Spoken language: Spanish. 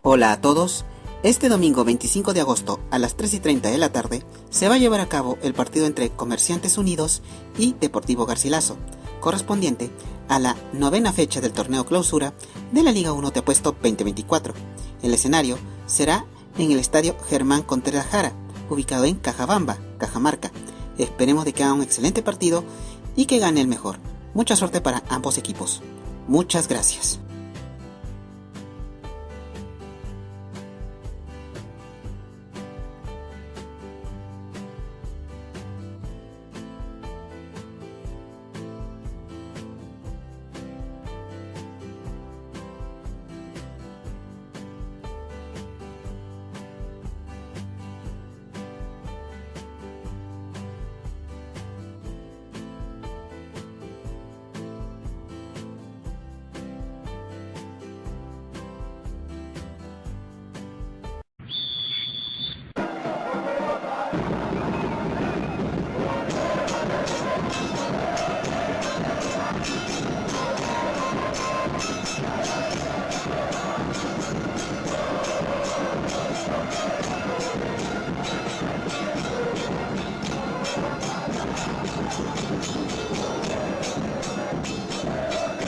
Hola a todos. Este domingo 25 de agosto a las 3:30 de la tarde se va a llevar a cabo el partido entre Comerciantes Unidos y Deportivo Garcilaso, correspondiente a la 9ª fecha del torneo clausura de la Liga 1 Te Apuesto 2024. El escenario será en el estadio Germán Contreras Jara, ubicado en Cajabamba, Cajamarca. Esperemos de que haga un excelente partido y que gane el mejor. Mucha suerte para ambos equipos. Muchas gracias.